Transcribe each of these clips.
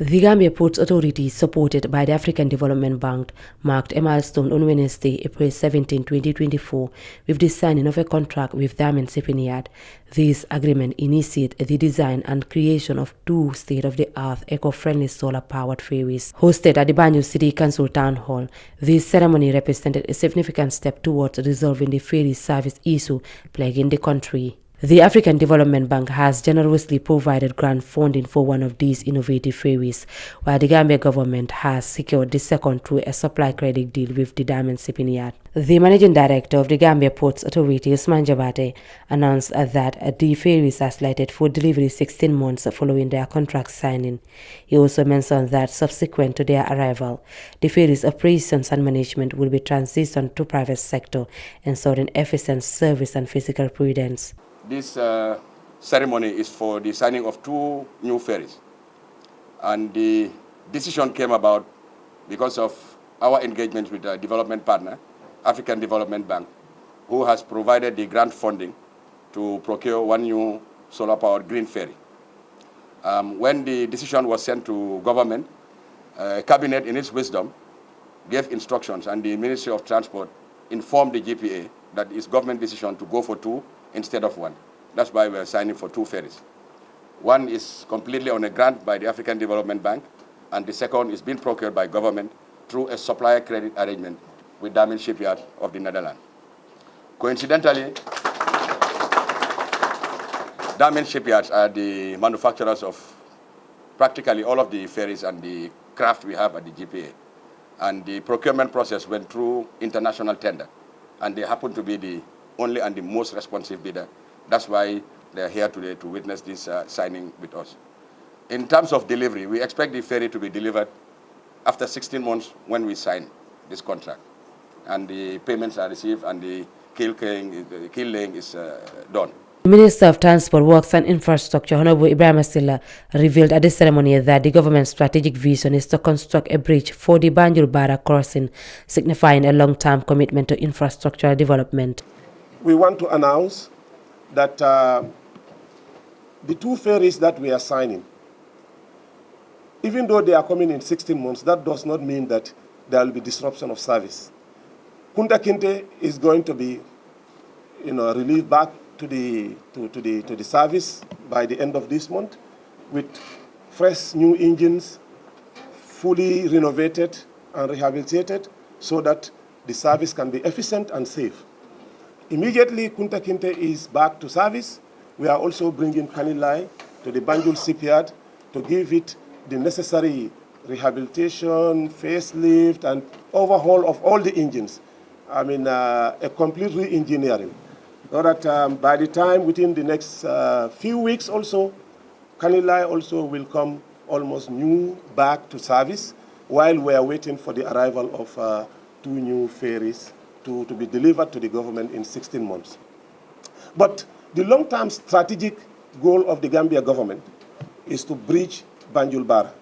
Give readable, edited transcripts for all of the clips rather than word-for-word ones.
The Gambia Ports Authority, supported by the African Development Bank, marked a milestone on Wednesday, April 17, 2024, with the signing of a contract with Diamond Shipping Yard. This agreement initiates the design and creation of two state-of-the-art eco-friendly solar-powered ferries. Hosted at the Banjul City Council Town Hall, this ceremony represented a significant step towards resolving the ferry service issue plaguing the country. The African Development Bank has generously provided grant funding for one of these innovative ferries, while the Gambia government has secured the second through a supply credit deal with the Diamond Shipping Yard. The managing director of the Gambia Ports Authority, Usman Jabate, announced that the ferries are slated for delivery 16 months following their contract signing. He also mentioned that subsequent to their arrival, the ferries' operations and management will be transitioned to private sector, ensuring efficient service and physical prudence. This ceremony is for the signing of two new ferries. And the decision came about because of our engagement with a development partner, African Development Bank, who has provided the grant funding to procure one new solar-powered green ferry. When the decision was sent to government, Cabinet in its wisdom gave instructions, and the Ministry of Transport informed the GPA that it's government decision to go for two instead of one. That's why we're signing for two ferries. One is completely on a grant by the African Development Bank, and the second is being procured by government through a supplier credit arrangement with Diamond Shipyard of the Netherlands. Coincidentally, Diamond Shipyards are the manufacturers of practically all of the ferries and the craft we have at the GPA. And the procurement process went through international tender, and they happen to be the only and the most responsive bidder. That's why they're here today to witness this signing with us. In terms of delivery, we expect the ferry to be delivered after 16 months when we sign this contract. And the payments are received and the keel laying is done. The Minister of Transport, Works and Infrastructure, Honorable Ibrahim Silla, revealed at the ceremony that the government's strategic vision is to construct a bridge for the Banjul-Bara crossing, signifying a long-term commitment to infrastructural development. We want to announce that the two ferries that we are signing, even though they are coming in 16 months, that does not mean that there will be disruption of service. Kunta Kinte is going to be, released back to the service by the end of this month with fresh new engines, fully renovated and rehabilitated so that the service can be efficient and safe. Immediately, Kunta Kinte is back to service. We are also bringing Kanilai to the Banjul Shipyard to give it the necessary rehabilitation, facelift, and overhaul of all the engines. I mean, a complete re-engineering. So that by the time within the next few weeks also, Kanilai also will come almost new back to service while we are waiting for the arrival of two new ferries to be delivered to the government in 16 months. But the long-term strategic goal of the Gambia government is to bridge Banjul-Bara.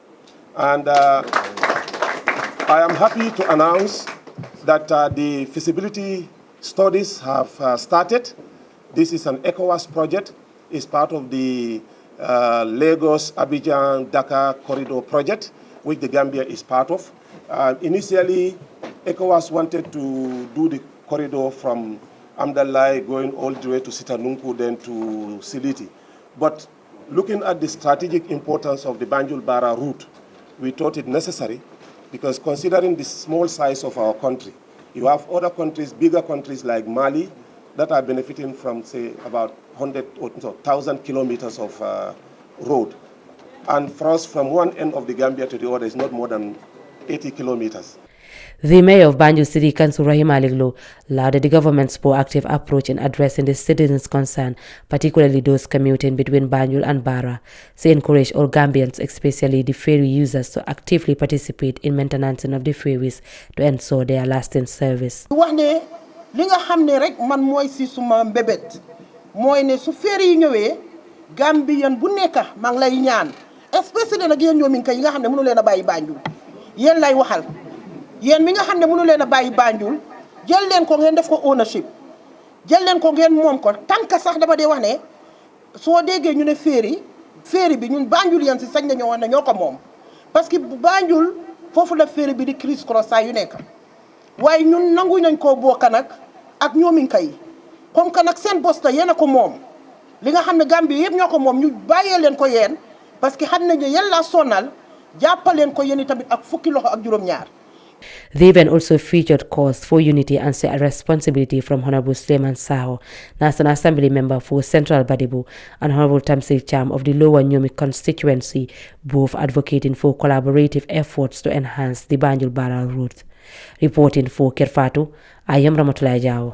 And I am happy to announce that the feasibility studies have started. This is an ECOWAS project. It's part of the Lagos-Abidjan-Dakar corridor project, which the Gambia is part of. Initially, ECOWAS wanted to do the corridor from Amdalai going all the way to Sitanunku, then to Siliti. But looking at the strategic importance of the Banjul-Bara route, we thought it necessary because considering the small size of our country, you have other countries, bigger countries like Mali, that are benefiting from, say, about 1,000 kilometers of road. And for us, from one end of the Gambia to the other is not more than 80 kilometers. The mayor of Banjul City Council, Rahim Aliglo, lauded the government's proactive approach in addressing the citizens' concern, particularly those commuting between Banjul and Bara. She encouraged all Gambians, especially the ferry users, to actively participate in maintenance of the ferries to ensure their lasting service. Li nga xamne rek man moy ci suma mbébét moy ne su ferry yi ñëwé Gambian bu nekk ma ngi lay ñaan especially nak yeen ñoomin kay yi nga xamne mënu leena bayyi Banjul yeen lay waxal yeen mi nga xamne mënu leena bayyi Banjul jël leen ko ngeen def ko ownership jël leen ko ngeen mom ko tanka sax dama dé wax ne so déggé ñu ne ferry bi ñun Banjul yeen ci sañ nañu wax ne ñoko mom parce que Banjul foofu la ferry bi di criss cross saa yu nekk waaye ñun nangu nañ koo bokk nag ak ñoominka yi comme que nag seen bosta yéen a ko moom li nga xam ne Gambie yëpp ñoo ko moom ñu bàyyee leen ko yéen parce que xam nañ ne yéen laa sonal jàppaleen ko yéen tamit ak fukki loxo ak juróom-ñaar. The event also featured calls for unity and responsibility from Honorable Suleiman Saho, National Assembly member for Central Badibu, and Honorable Tamsil Cham of the Lower Nyomi constituency, both advocating for collaborative efforts to enhance the Banjul Barrel route. Reporting for Kerfatu, I am Ramatulai Jao.